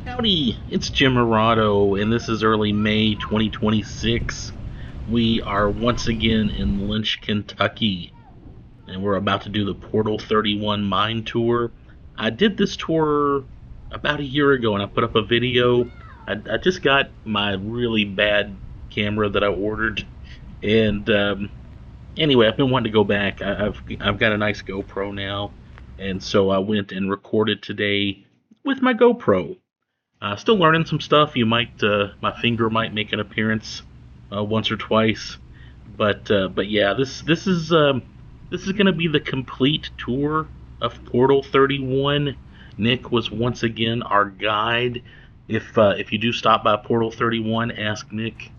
Howdy, it's Jim Murado, and this is early May 2026. We are once again in Lynch, Kentucky, and we're about to do the Portal 31 mine tour. I did this tour about a year ago, and I put up a video. I just got my really bad camera that I ordered, and anyway, I've been wanting to go back. I've got a nice GoPro now, and so I went and recorded today with my GoPro. Still learning some stuff. My finger might make an appearance once or twice, but yeah, this is gonna be the complete tour of Portal 31. Nick was once again our guide. If you do stop by Portal 31, ask Nick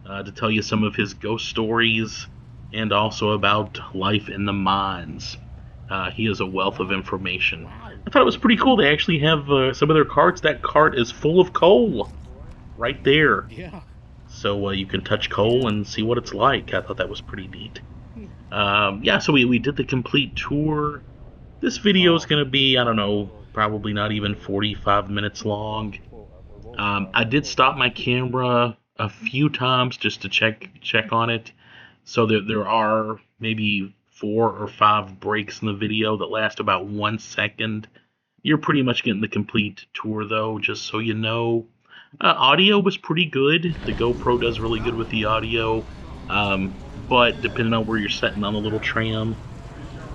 to tell you some of his ghost stories and also about life in the mines. He is a wealth of information. I thought it was pretty cool. They actually have some of their carts. That cart is full of coal right there. Yeah. So you can touch coal and see what it's like. I thought that was pretty neat. Yeah, so we did the complete tour. This video is going to be, I don't know, probably not even 45 minutes long. I did stop my camera a few times just to check on it. So there are maybe 4 or 5 breaks in the video that last about 1 second. You're pretty much getting the complete tour, though, just so you know. Audio was pretty good. The GoPro does really good with the audio, but depending on where you're sitting on the little tram,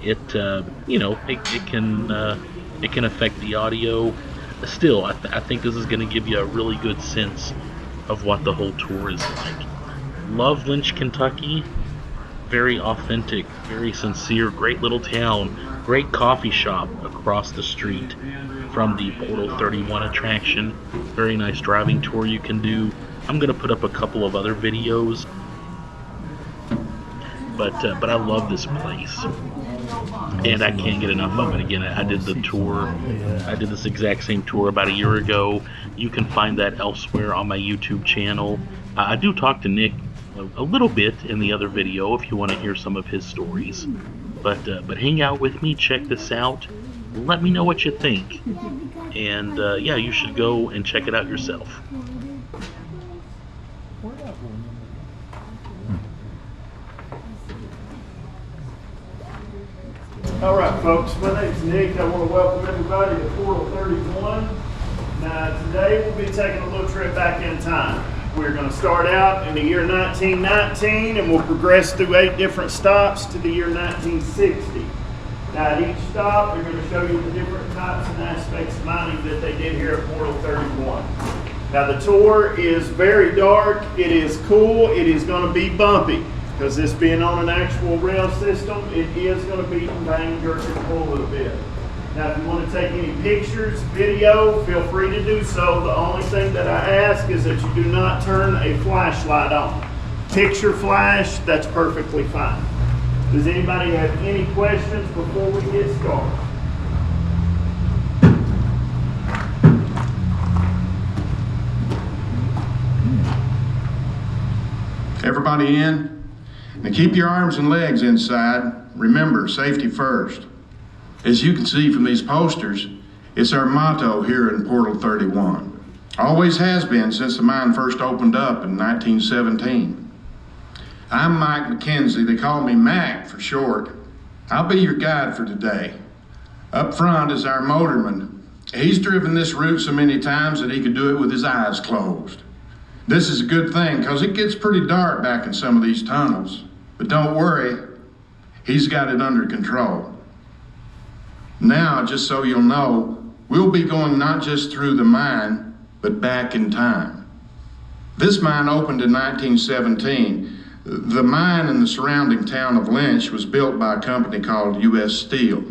it can affect the audio. Still, I think this is going to give you a really good sense of what the whole tour is like. Love Lynch, Kentucky. Very authentic, very sincere, great little town, great coffee shop across the street from the Portal 31 attraction. Very nice driving tour you can do. I'm going to put up a couple of other videos, but I love this place, and I can't get enough of it. Again, I did the tour. I did this exact same tour about a year ago. You can find that elsewhere on my YouTube channel. I do talk to Nick a little bit in the other video if you want to hear some of his stories, but hang out with me, check this out, let me know what you think, and yeah, you should go and check it out yourself. All right, folks, my name's Nick. I want to welcome everybody to Portal 31. Now, today we'll be taking a little trip back in time. We're going to start out in the year 1919, and we'll progress through 8 different stops to the year 1960. Now, at each stop, they're going to show you the different types and aspects of mining that they did here at Portal 31. Now, the tour is very dark. It is cool. It is going to be bumpy, because this being on an actual rail system, it is going to be bang, jerk, and pull a little bit. Now, if you want to take any pictures, video, feel free to do so. The only thing that I ask is that you do not turn a flashlight on. Picture flash, that's perfectly fine. Does anybody have any questions before we get started? Everybody in? Now keep your arms and legs inside. Remember, safety first. As you can see from these posters, it's our motto here in Portal 31. Always has been since the mine first opened up in 1917. I'm Mike McKenzie. They call me Mac for short. I'll be your guide for today. Up front is our motorman. He's driven this route so many times that he could do it with his eyes closed. This is a good thing because it gets pretty dark back in some of these tunnels. But don't worry, he's got it under control. Now, just so you'll know, we'll be going not just through the mine, but back in time. This mine opened in 1917. The mine in the surrounding town of Lynch was built by a company called U.S. Steel.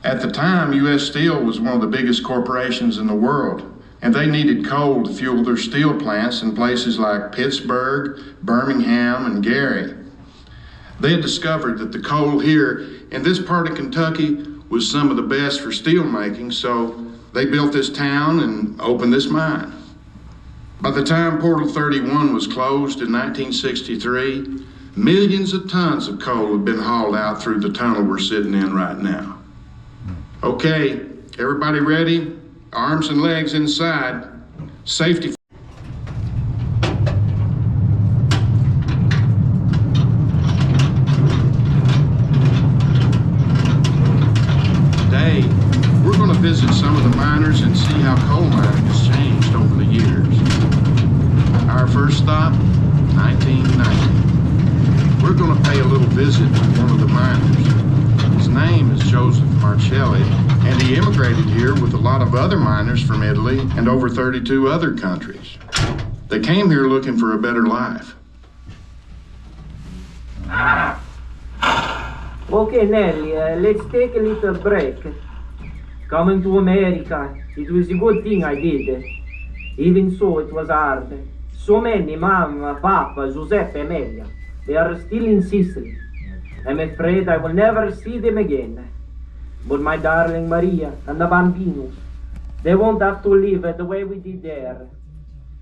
At the time, U.S. Steel was one of the biggest corporations in the world, and they needed coal to fuel their steel plants in places like Pittsburgh, Birmingham, and Gary. They had discovered that the coal here in this part of Kentucky was some of the best for steel making, so they built this town and opened this mine. By the time Portal 31 was closed in 1963, millions of tons of coal had been hauled out through the tunnel we're sitting in right now. Okay, everybody ready? Arms and legs inside. Safety. Today, we're going to visit some of the miners and see how coal mining has changed over the years. Our first stop, 1990. We're going to pay a little visit to one of the miners. His name is Joseph Marcelli, and he immigrated here with a lot of other miners from Italy and over 32 other countries. They came here looking for a better life. Okay, Nelly, let's take a little break. Coming to America, it was a good thing I did. Even so, it was hard. So many, Mama, Papa, Giuseppe, Amelia, they are still in Sicily. I'm afraid I will never see them again. But my darling Maria and the bambinos, they won't have to live the way we did there.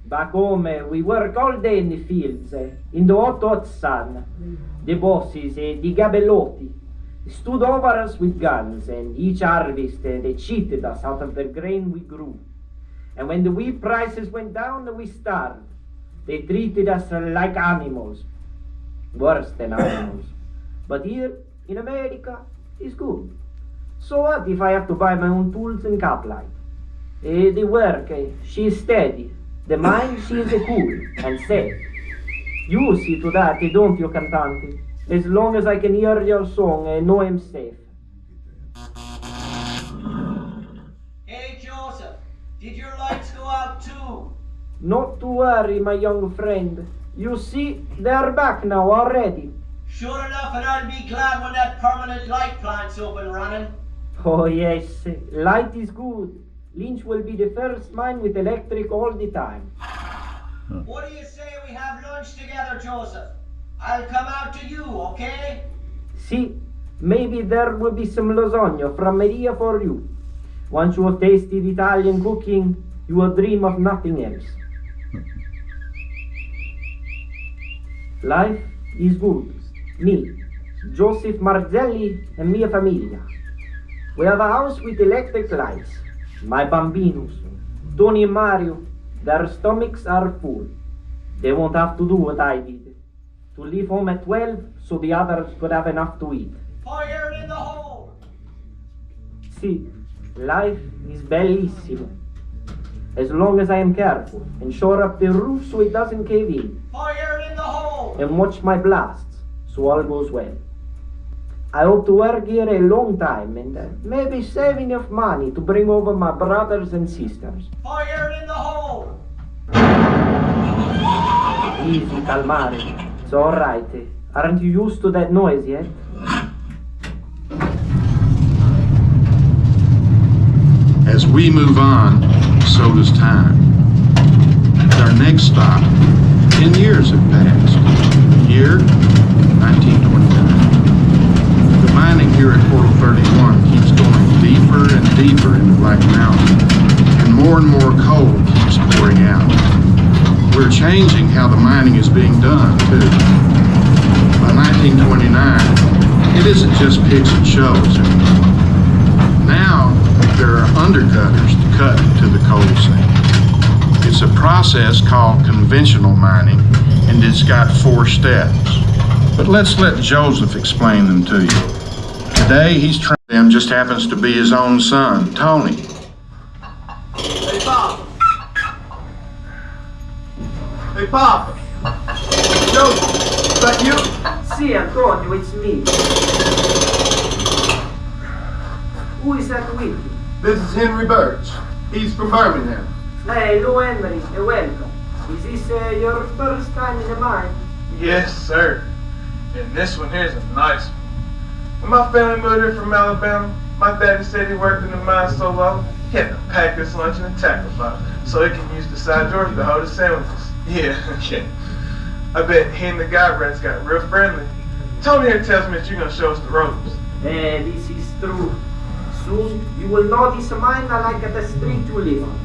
Back home, we work all day in the fields, in the hot sun. The bosses, the gabellotti, stood over us with guns, and each harvest they cheated us out of the grain we grew. And when the wheat prices went down, we starved. They treated us like animals, worse than animals. But here in America, it's good. So what if I have to buy my own tools and caplight? The work, she is steady. The mine, she is cool and safe. You see to that, don't you, cantante? As long as I can hear your song, I know I'm safe. Hey, Joseph, did your lights go out too? Not to worry, my young friend. You see, they're back now already. Sure enough, and I'll be glad when that permanent light plant's up and running. Oh yes, light is good. Lynch will be the first mine with electric all the time. What do you say we have lunch together, Joseph? I'll come out to you, okay? See, maybe there will be some lasagna from Maria for you. Once you have tasted Italian cooking, you will dream of nothing else. Life is good. Me, Joseph Marzelli, and mia famiglia. We have a house with electric lights. My bambinos, Tony and Mario, their stomachs are full. They won't have to do what I did. To leave home at 12 so the others could have enough to eat. Fire in the hole! See, life is bellissimo. As long as I am careful and shore up the roof so it doesn't cave in. Fire in the hole! And watch my blasts so all goes well. I hope to work here a long time and maybe save enough money to bring over my brothers and sisters. Fire in the hole! Easy, calmare. It's all right. Aren't you used to that noise yet? As we move on, so does time. At our next stop, 10 years have passed. Year, 1929. The mining here at Portal 31 keeps going deeper and deeper into Black Mountain, and more coal keeps pouring out. We're changing how the mining is being done, too. By 1929, it isn't just picks and shovels anymore. Now, there are undercutters to cut to the coal seam. It's a process called conventional mining, and it's got 4 steps. But let's let Joseph explain them to you. Today, he's trying them just happens to be his own son, Tony. Hey, Papa. Hey, Papa. Joseph, is that you? See, Antonio, it's me. Who is that with you? This is Henry Birch. He's from Birmingham. Hey, hello, Henry, and welcome. Is this your first time in the mine? Yes, sir. And this one here's a nice one. When my family moved here from Alabama, my daddy said he worked in the mine so long, he had to pack us lunch in a tackle box so he can use the side doors to hold his sandwiches. Yeah, yeah. I bet he and the guy rats got real friendly. Tony here tells me that you're gonna show us the ropes. This is true. Soon you will notice a mine like the street you live on.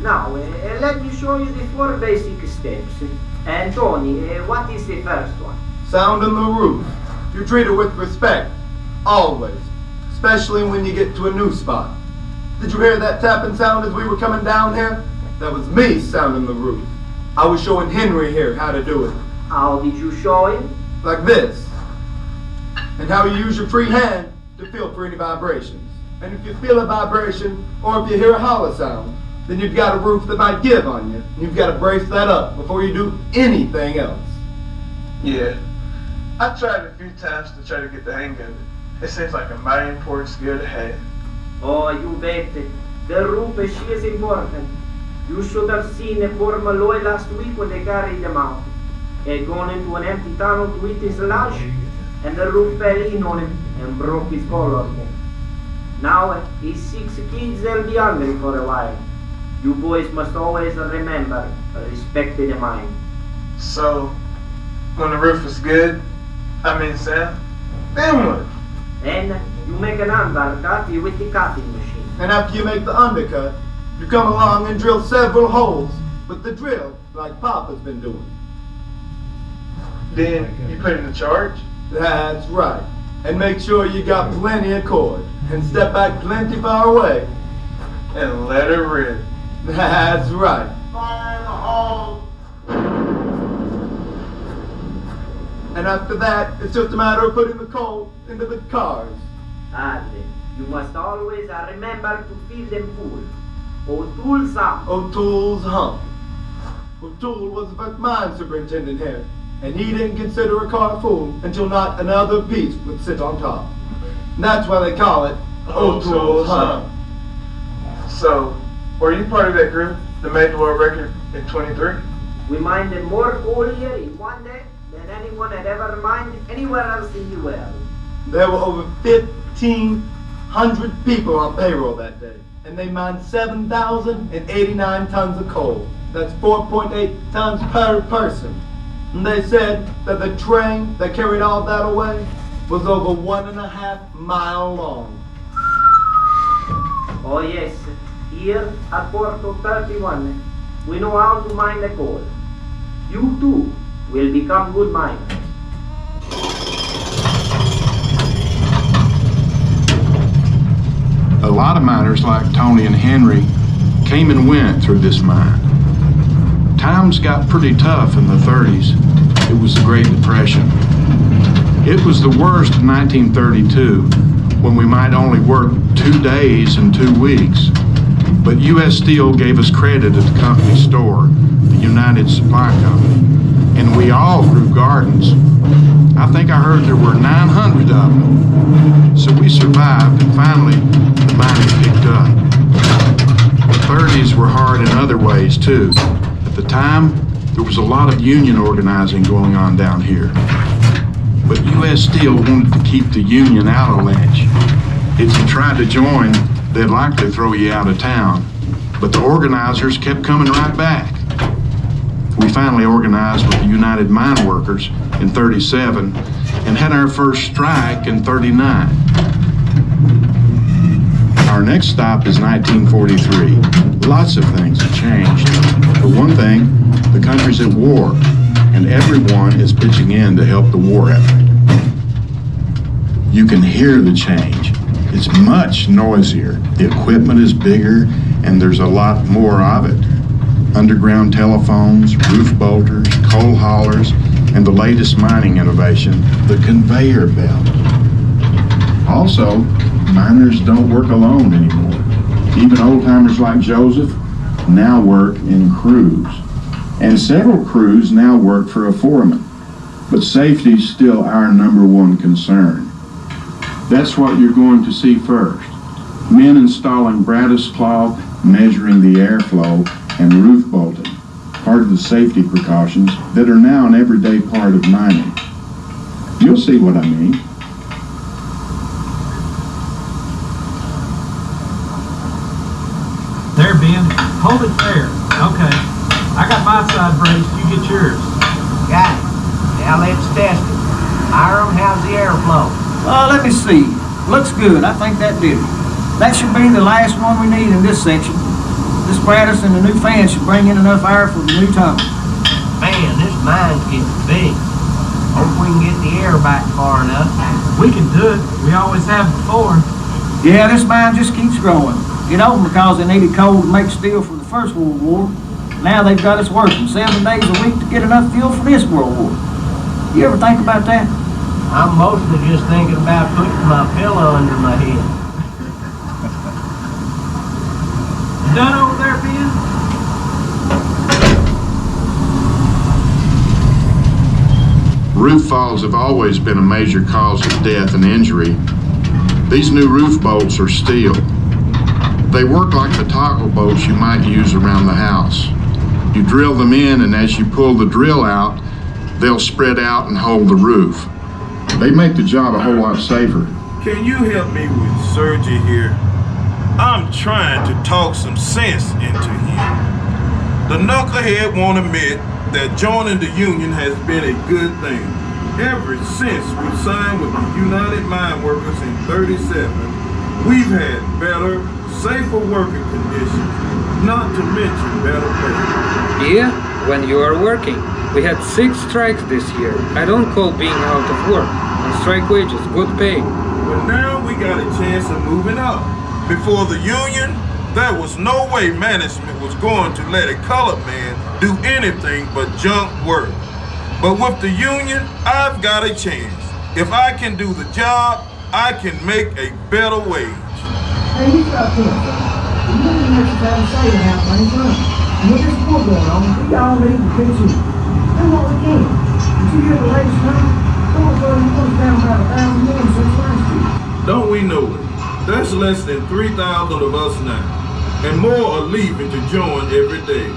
Now, let me show you the 4 basic steps. And Tony, what is the first one? Sounding the roof. You treat it with respect. Always. Especially when you get to a new spot. Did you hear that tapping sound as we were coming down here? That was me sounding the roof. I was showing Henry here how to do it. How did you show him? Like this. And how you use your free hand to feel for any vibrations. And if you feel a vibration, or if you hear a hollow sound, then you've got a roof that might give on you. And you've got to brace that up before you do anything else. Yeah. I tried a few times to try to get the hang of it. It seems like a mighty important skill to have. Oh, you bet. The roof is important. You should have seen a poor Malloy last week when they carried him out. He had gone into an empty tunnel to eat his lunch, and the roof fell in on him and broke his collarbone. Now, his 6 kids, they'll be hungry for a while. You boys must always remember, respect the mine. So, when the roof is good, sound, then what? Then, you make an undercut with the cutting machine. And after you make the undercut, you come along and drill several holes with the drill, like Papa's been doing. Then you put in the charge? That's right. And make sure you got plenty of cord. And step back plenty far away. And let it rip. That's right. Fire in the hole! And after that, it's just a matter of putting the coal into the cars. Hardly. You must always remember to fill them full. O'Toole's up. O'Toole's hump. O'Toole was the first mine superintendent here. And he didn't consider a car full until not another piece would sit on top. And that's why they call it O'Toole's hump. So, were you part of that group that made the world record in 23? We mined more coal here in one day than anyone had ever mined anywhere else in the world. There were over 1,500 people on payroll that day. And they mined 7,089 tons of coal. That's 4.8 tons per person. And they said that the train that carried all that away was over 1.5 miles long. Oh yes, here at Portal 31, we know how to mine the coal. You too will become good miners. A lot of miners like Tony and Henry came and went through this mine. Times got pretty tough in the 30s. It was the Great Depression. It was the worst in 1932, when we might only work 2 days and 2 weeks. But U.S. Steel gave us credit at the company store, the United Supply Company, and we all grew gardens. I think I heard there were 900 of them. So we survived, and finally, the mining picked up. The 30s were hard in other ways, too. At the time, there was a lot of union organizing going on down here. But U.S. Steel wanted to keep the union out of Lynch. If you tried to join, they'd likely throw you out of town. But the organizers kept coming right back. We finally organized with the United Mine Workers in 37 and had our first strike in 39. Our next stop is 1943. Lots of things have changed. For one thing, the country's at war, and everyone is pitching in to help the war effort. You can hear the change. It's much noisier. The equipment is bigger, and there's a lot more of it. Underground telephones, roof bolters, coal haulers, and the latest mining innovation, the conveyor belt. Also, miners don't work alone anymore. Even old-timers like Joseph now work in crews. And several crews now work for a foreman. But safety's still our #1 concern. That's what you're going to see first. Men installing brattice cloth, measuring the airflow, and roof bolting, part of the safety precautions that are now an everyday part of mining. You'll see what I mean. There, Ben. Hold it there. Okay. I got my side braced. You get yours. Got it. Now let's test it. Hiram, how's the airflow? Let me see. Looks good. I think that did it. That should be the last one we need in this section. This brattice and the new fan should bring in enough air for the new tunnel. Man, this mine's getting big. Hope we can get the air back far enough. We can do it. We always have before. Yeah, this mine just keeps growing. It opened because they needed coal to make steel for the First World War. Now they've got us working 7 days a week to get enough fuel for this World War. You ever think about that? I'm mostly just thinking about putting my pillow under my head. Done over there, Ben? Roof falls have always been a major cause of death and injury. These new roof bolts are steel. They work like the toggle bolts you might use around the house. You drill them in, and as you pull the drill out, they'll spread out and hold the roof. They make the job a whole lot safer. Can you help me with Sergi here? I'm trying to talk some sense into him. The knucklehead won't admit that joining the union has been a good thing. Ever since we signed with the United Mine Workers in '37, we've had better, safer working conditions, not to mention better pay. Yeah, when you are working. We had 6 strikes this year. I don't call being out of work. And strike wages, good pay. But now we got a chance of moving up. Before the union, there was no way management was going to let a colored man do anything but junk work. But with the union, I've got a chance. If I can do the job, I can make a better wage. Hey, you stop this. The union has to have a say in how things run. And with this war going on, we all need to pitch in. Do what we can. Did you hear the latest number? Portal 31's down about 1,000 men since last year. Don't we know it? There's less than 3,000 of us now, and more are leaving to join every day.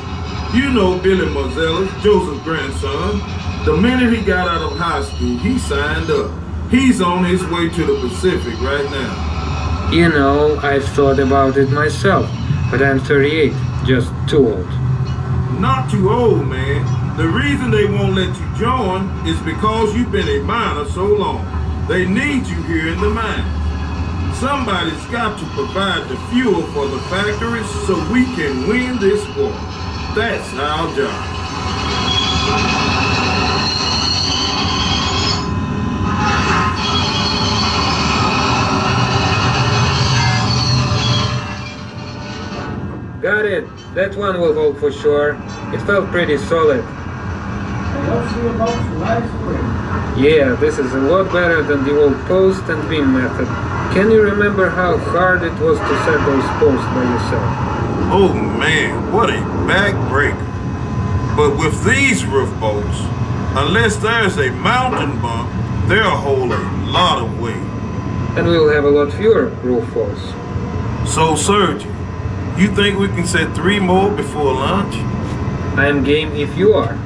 You know Billy Marcellus, Joseph's grandson. The minute he got out of high school, he signed up. He's on his way to the Pacific right now. You know, I've thought about it myself, but I'm 38, just too old. Not too old, man. The reason they won't let you join is because you've been a miner so long. They need you here in the mine. Somebody's got to provide the fuel for the factories so we can win this war. That's our job. Got it. That one will hold for sure. It felt pretty solid. Yeah, this is a lot better than the old post and beam method. Can you remember how hard it was to set those posts by yourself? Oh man, what a backbreaker. But with these roof bolts, unless there's a mountain bump, they'll hold a lot of weight. And we'll have a lot fewer roof falls. So Sergi, you think we can set 3 more before lunch? I'm game if you are.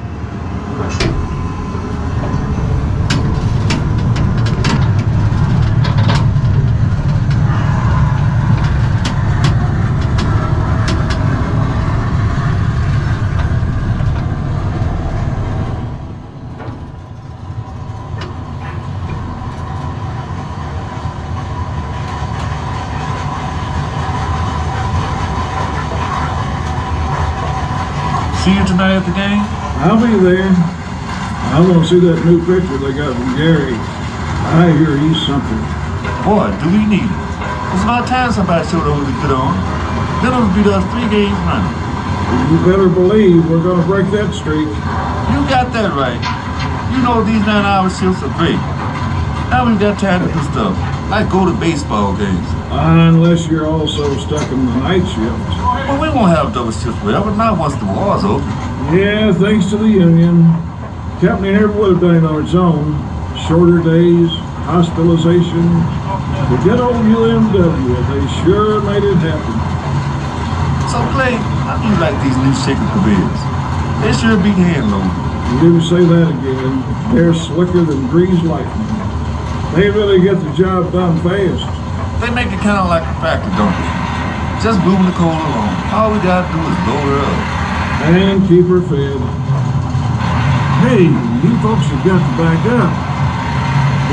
See you tonight at the game? I'll be there. I want to see that new picture they got from Gary. I hear he's something. Boy, do we need it. It's about time somebody showed us what we put on. Then it'll beat us 3 games running. You better believe we're going to break that streak. You got that right. You know these 9-hour shifts are great. Now we've got time to do stuff, like go to baseball games. Unless you're also stuck in the night shift. Well, we won't have double shifts forever, not once the war's over. Yeah, thanks to the union. Company never would have done it on its own. Shorter days, hospitalization. The good old UMW, they sure made it happen. So, Clay, how do you like these new shaker careers? They sure beat hand loaded. You say that again. They're slicker than greased lightning. They really get the job done fast. They make it kind of like a factory, don't they? Just moving the coal along. All we gotta do is load her up. And keep her fed. Hey, you folks have got to back up.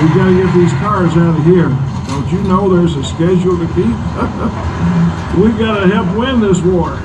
We've got to get these cars out of here. Don't you know there's a schedule to keep? We've got to help win this war.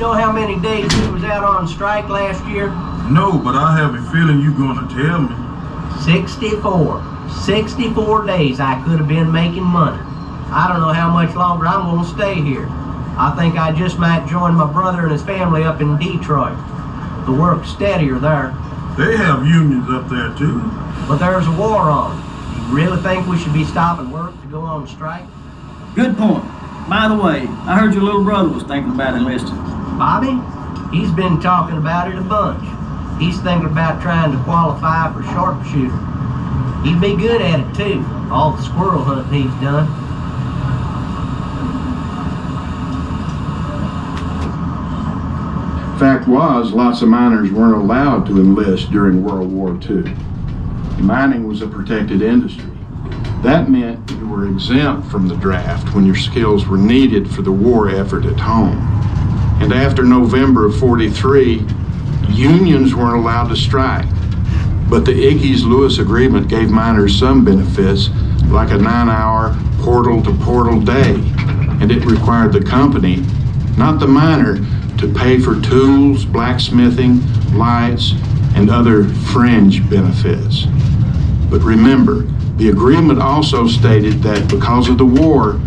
know how many days he was out on strike last year? No, but I have a feeling you're gonna tell me. 64. 64 days I could have been making money. I don't know how much longer I'm gonna stay here. I think I just might join my brother and his family up in Detroit. The work's steadier there. They have unions up there too. But there's a war on. You really think we should be stopping work to go on strike? Good point. By the way, I heard your little brother was thinking about enlisting. Bobby? He's been talking about it a bunch. He's thinking about trying to qualify for sharpshooter. He'd be good at it too, all the squirrel hunting he's done. Fact was, lots of miners weren't allowed to enlist during World War II. Mining was a protected industry. That meant you were exempt from the draft when your skills were needed for the war effort at home. And after November of '43, unions weren't allowed to strike. But the Ickes-Lewis Agreement gave miners some benefits, like a 9-hour portal-to-portal day, and it required the company, not the miner, to pay for tools, blacksmithing, lights, and other fringe benefits. But remember, the agreement also stated that because of the war,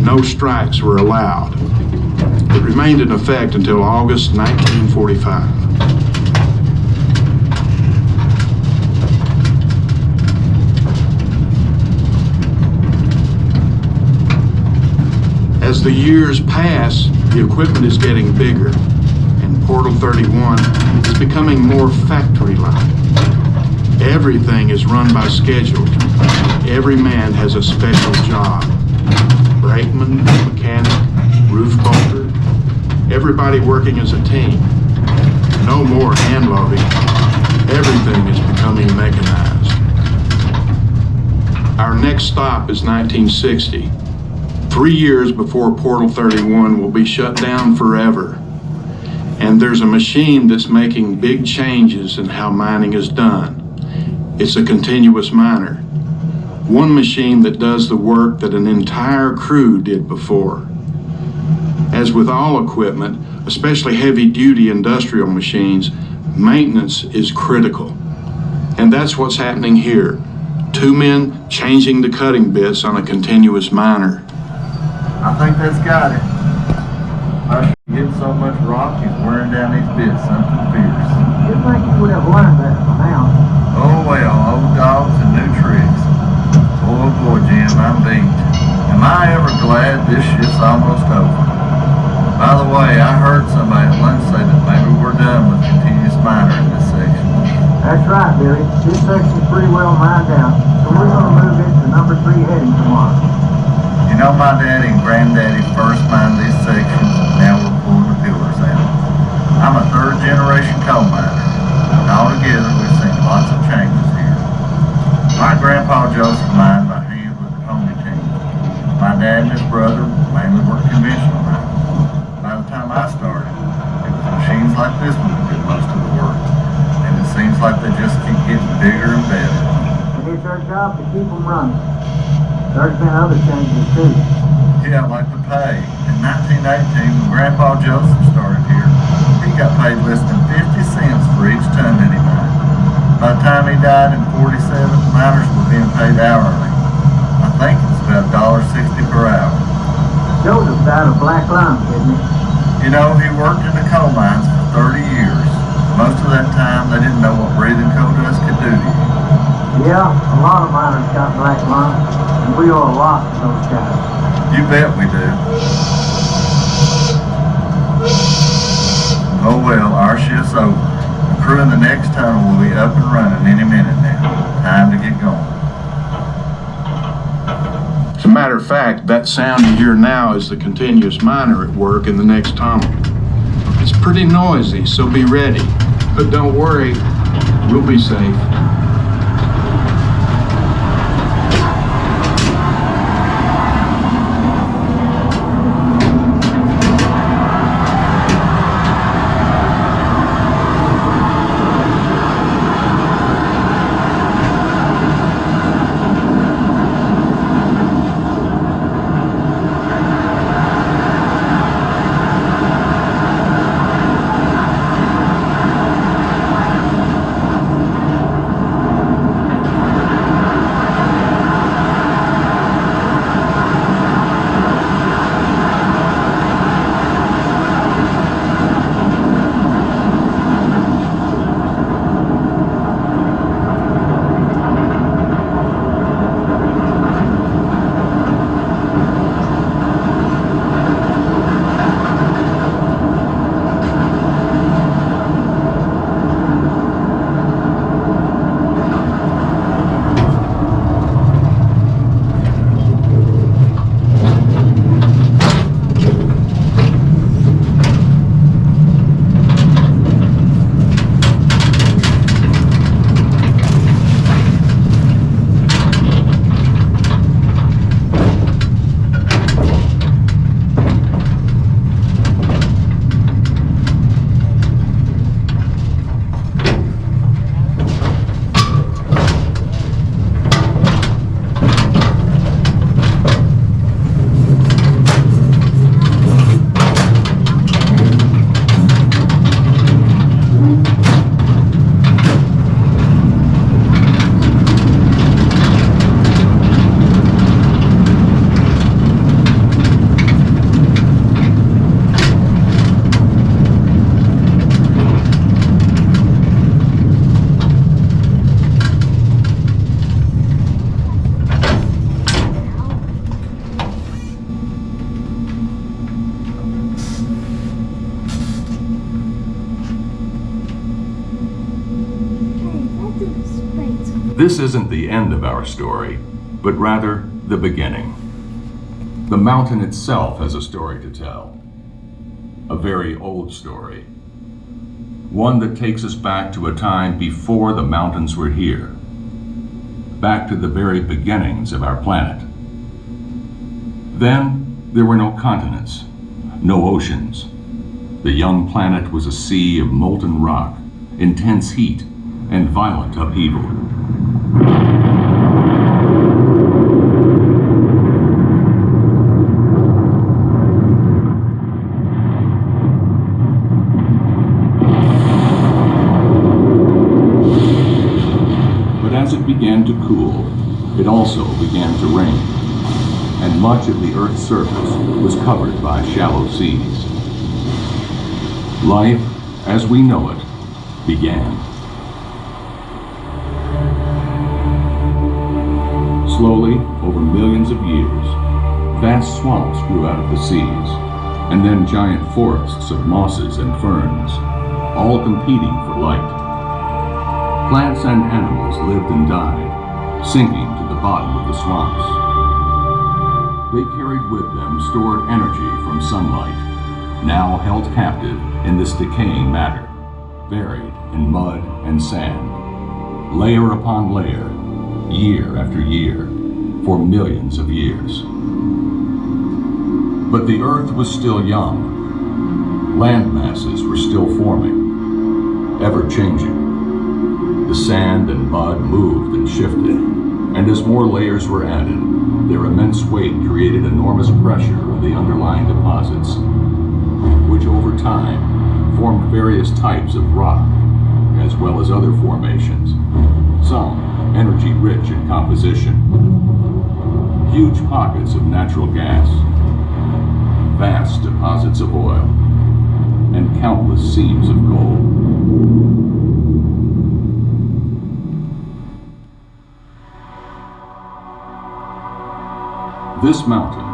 no strikes were allowed. It remained in effect until August 1945. As the years pass, the equipment is getting bigger, and Portal 31 is becoming more factory-like. Everything is run by schedule. Every man has a special job. Brakeman, mechanic, roof bolter, everybody working as a team. No more hand loading. Everything is becoming mechanized. Our next stop is 1960. 3 years before Portal 31 will be shut down forever. And there's a machine that's making big changes in how mining is done. It's a continuous miner. One machine that does the work that an entire crew did before. As with all equipment, especially heavy-duty industrial machines, maintenance is critical. And that's what's happening here. 2 men changing the cutting bits on a continuous miner. I think that's got it. I should get so much rock, he's wearing down these bits something fierce. You'd think you would have learned that by now. Oh well, old dogs and new tricks. Oh boy, Jim, I'm beat. Am I ever glad this shit's almost over? By the way, I heard somebody at lunch say that maybe we're done with continuous miner in this section. That's right, Billy. This section's pretty well mined out, so we're going to move into number 3 heading tomorrow. You know, my daddy and granddaddy first mined these sections, and now we're pulling the pillars out. I'm a 3rd generation coal miner, and altogether we've seen lots of changes here. My grandpa Joseph mined by hand with a pony team. My dad and his brother mainly worked conventional mining. By the time I started, it was machines like this one that did most of the work, and it seems like they just keep getting bigger and better. And it's our job to keep them running. There's been other changes too. Yeah, like the pay. In 1918, when Grandpa Joseph started here, he got paid less than 50 cents for each ton that he mined. By the time he died in '47, miners were being paid hourly. I think it's about $1.60 per hour. Joseph died of black lung, didn't he? You know, he worked in the coal mines for 30 years. Most of that time, they didn't know what breathing coal dust could do to you. Yeah, a lot of miners got black lung, and we owe a lot to those guys. You bet we do. Oh well, our shift's over. The crew in the next tunnel will be up and running any minute now. Time to get going. As a matter of fact, that sound you hear now is the continuous miner at work in the next tunnel. It's pretty noisy, so be ready. But don't worry, we'll be safe. This isn't the end of our story, but rather the beginning. The mountain itself has a story to tell. A very old story. One that takes us back to a time before the mountains were here. Back to the very beginnings of our planet. Then there were no continents, no oceans. The young planet was a sea of molten rock, intense heat, and violent upheaval. But as it began to cool, it also began to rain, and much of the Earth's surface was covered by shallow seas. Life, as we know it, began. Slowly, over millions of years, vast swamps grew out of the seas, and then giant forests of mosses and ferns, all competing for light. Plants and animals lived and died, sinking to the bottom of the swamps. They carried with them stored energy from sunlight, now held captive in this decaying matter, buried in mud and sand, layer upon layer, year after year, for millions of years. But the Earth was still young. Land masses were still forming, ever changing. The sand and mud moved and shifted, and as more layers were added, their immense weight created enormous pressure on the underlying deposits, which over time formed various types of rock, as well as other formations, some energy-rich in composition. Huge pockets of natural gas, vast deposits of oil, and countless seams of gold. This mountain,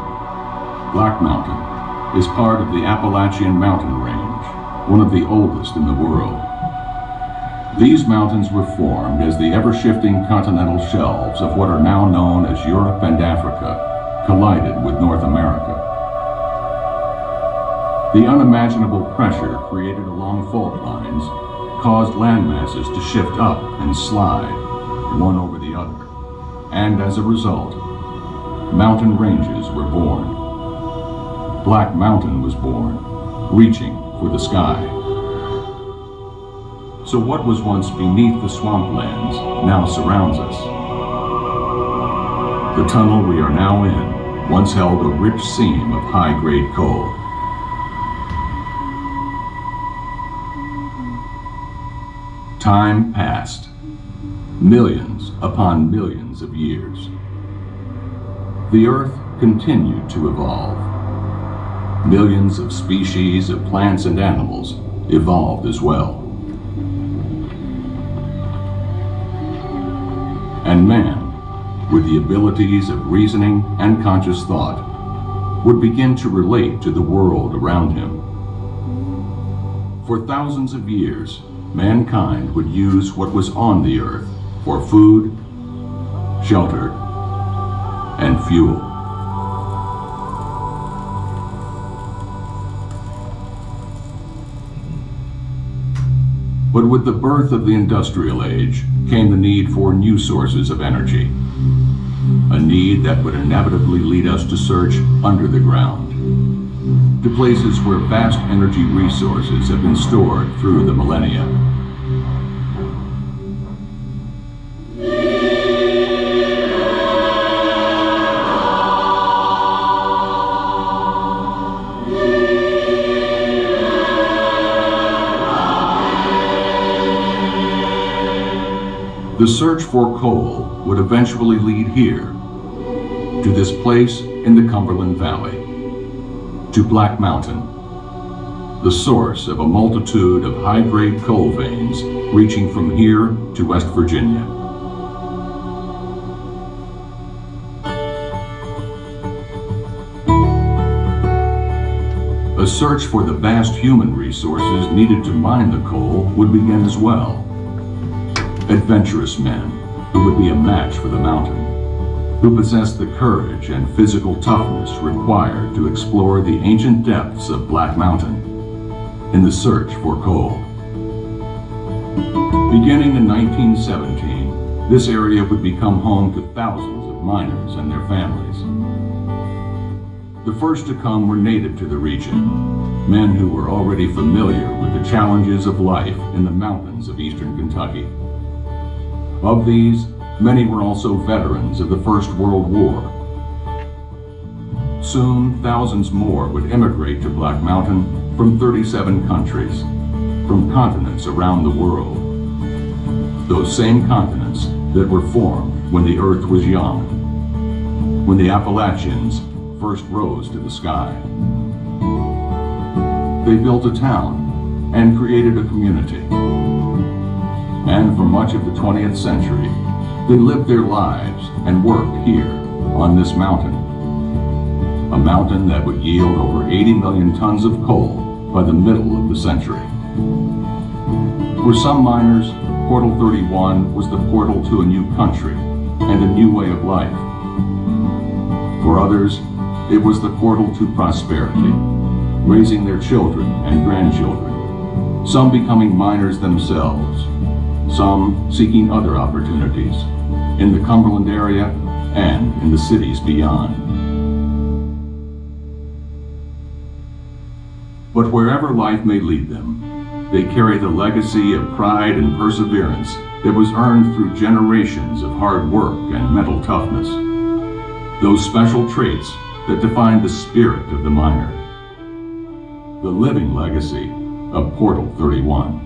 Black Mountain, is part of the Appalachian Mountain Range, one of the oldest in the world. These mountains were formed as the ever-shifting continental shelves of what are now known as Europe and Africa collided with North America. The unimaginable pressure created along fault lines caused land masses to shift up and slide, one over the other, and as a result, mountain ranges were born. Black Mountain was born, reaching for the sky. So what was once beneath the swamplands now surrounds us. The tunnel we are now in once held a rich seam of high-grade coal. Time passed, millions upon millions of years. The Earth continued to evolve. Millions of species of plants and animals evolved as well. And man, with the abilities of reasoning and conscious thought, would begin to relate to the world around him. For thousands of years, mankind would use what was on the earth for food, shelter, and fuel. But with the birth of the industrial age came the need for new sources of energy, a need that would inevitably lead us to search under the ground, to places where vast energy resources have been stored through the millennia. The search for coal would eventually lead here, to this place in the Cumberland Valley, to Black Mountain, the source of a multitude of high-grade coal veins reaching from here to West Virginia. A search for the vast human resources needed to mine the coal would begin as well. Adventurous men, who would be a match for the mountain, who possessed the courage and physical toughness required to explore the ancient depths of Black Mountain in the search for coal. Beginning in 1917, this area would become home to thousands of miners and their families. The first to come were native to the region, men who were already familiar with the challenges of life in the mountains of eastern Kentucky. Of these, many were also veterans of the First World War. Soon, thousands more would immigrate to Black Mountain from 37 countries, from continents around the world. Those same continents that were formed when the earth was young, when the Appalachians first rose to the sky. They built a town and created a community. And for much of the 20th century, they lived their lives and worked here on this mountain. A mountain that would yield over 80 million tons of coal by the middle of the century. For some miners, Portal 31 was the portal to a new country and a new way of life. For others, it was the portal to prosperity, raising their children and grandchildren, some becoming miners themselves, some seeking other opportunities in the Cumberland area and in the cities beyond. But wherever life may lead them, they carry the legacy of pride and perseverance that was earned through generations of hard work and mental toughness. Those special traits that define the spirit of the miner. The living legacy of Portal 31.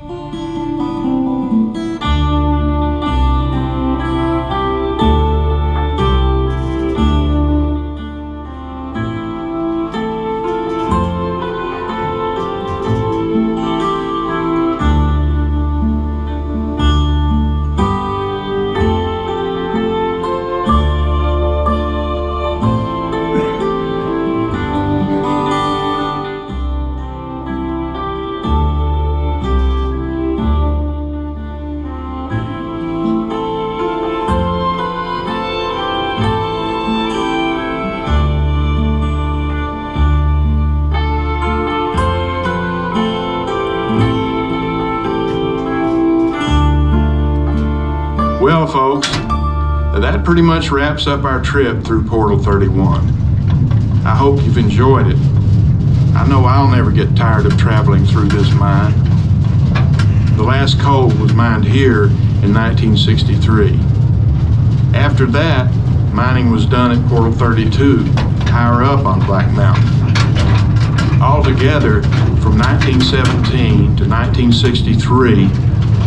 Well, folks, that pretty much wraps up our trip through Portal 31. I hope you've enjoyed it. I know I'll never get tired of traveling through this mine. The last coal was mined here in 1963. After that, mining was done at Portal 32, higher up on Black Mountain. Altogether, from 1917 to 1963,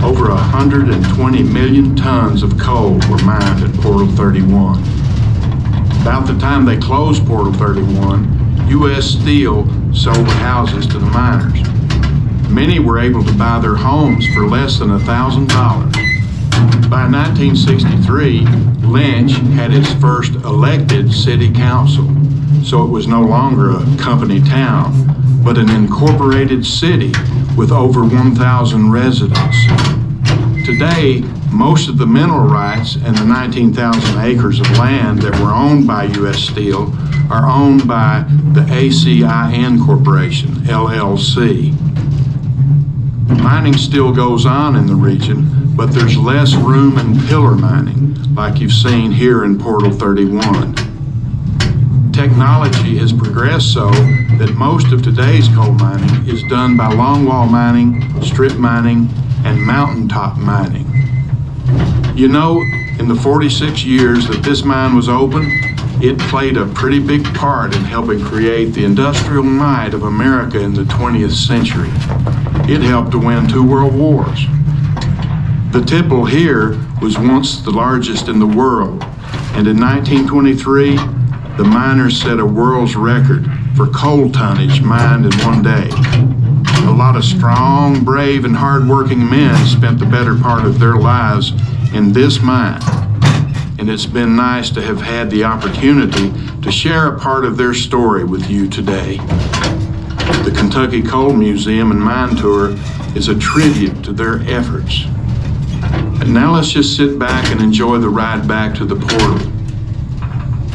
over 120 million tons of coal were mined at Portal 31. About the time they closed Portal 31, U.S. Steel sold the houses to the miners. Many were able to buy their homes for less than $1,000. By 1963, Lynch had its first elected city council, so it was no longer a company town, but an incorporated city with over 1,000 residents. Today, most of the mineral rights and the 19,000 acres of land that were owned by U.S. Steel are owned by the ACIN Corporation, LLC. Mining still goes on in the region, but there's less room and pillar mining, like you've seen here in Portal 31. Technology has progressed so that most of today's coal mining is done by longwall mining, strip mining, and mountaintop mining. You know, in the 46 years that this mine was open, it played a pretty big part in helping create the industrial might of America in the 20th century. It helped to win 2 world wars. The tipple here was once the largest in the world, and in 1923, the miners set a world's record for coal tonnage mined in one day. A lot of strong, brave, and hard-working men spent the better part of their lives in this mine. And it's been nice to have had the opportunity to share a part of their story with you today. The Kentucky Coal Museum and Mine Tour is a tribute to their efforts. And now let's just sit back and enjoy the ride back to the portal.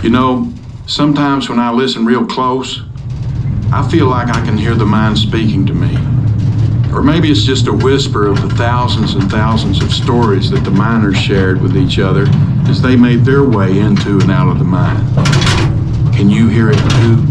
You know, sometimes when I listen real close, I feel like I can hear the mind speaking to me. Or maybe it's just a whisper of the thousands and thousands of stories that the miners shared with each other as they made their way into and out of the mine. Can you hear it too?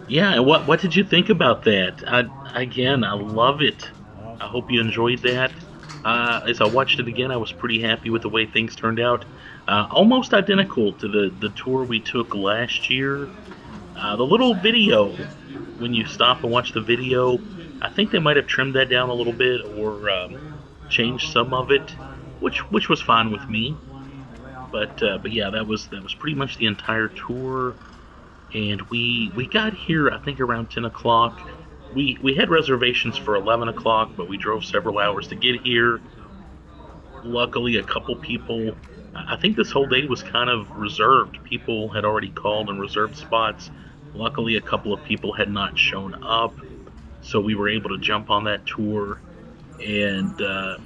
Yeah, and what did you think about that? Again, I love it. I hope you enjoyed that. As I watched it again, I was pretty happy with the way things turned out. Almost identical to the tour we took last year. The little video, when you stop and watch the video, I think they might have trimmed that down a little bit or changed some of it, which was fine with me. But yeah, that was pretty much the entire tour. And we got here I think around 10 o'clock. We had reservations for 11 o'clock, but we drove several hours to get here. Luckily, a couple people, I think this whole day was kind of reserved. People had already called and reserved spots. Luckily, a couple of people had not shown up, so we were able to jump on that tour. And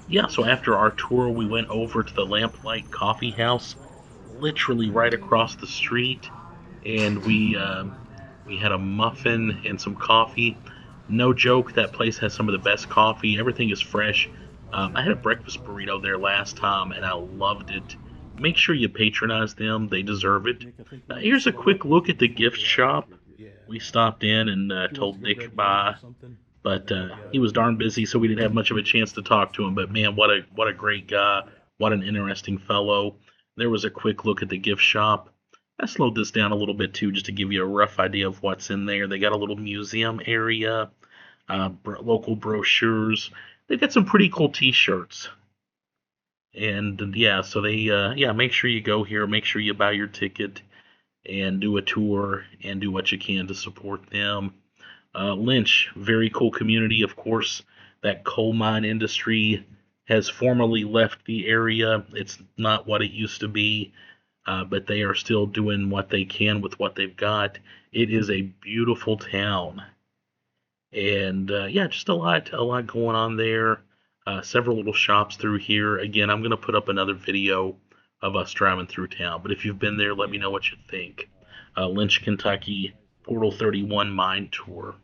yeah, so after our tour, we went over to the Lamplight Coffee House, literally right across the street, and we had a muffin and some coffee. No joke, that place has some of the best coffee. Everything is fresh. I had a breakfast burrito there last time, and I loved it. Make sure you patronize them; they deserve it. Here's a quick look at the gift shop. We stopped in and told Nick bye, but he was darn busy, so we didn't have much of a chance to talk to him. But man, what a great guy! What an interesting fellow. There was a quick look at the gift shop. I slowed this down a little bit too, just to give you a rough idea of what's in there. They got a little museum area, local brochures. They've got some pretty cool T-shirts, and yeah, so they yeah, make sure you go here, make sure you buy your ticket, and do a tour, and do what you can to support them. Lynch, very cool community, of course. That coal mine industry has formally left the area. It's not what it used to be. But they are still doing what they can with what they've got. It is a beautiful town, and yeah, just a lot going on there. Several little shops through here. Again, I'm gonna put up another video of us driving through town. But if you've been there, let me know what you think. Lynch, Kentucky, Portal 31 Mine Tour.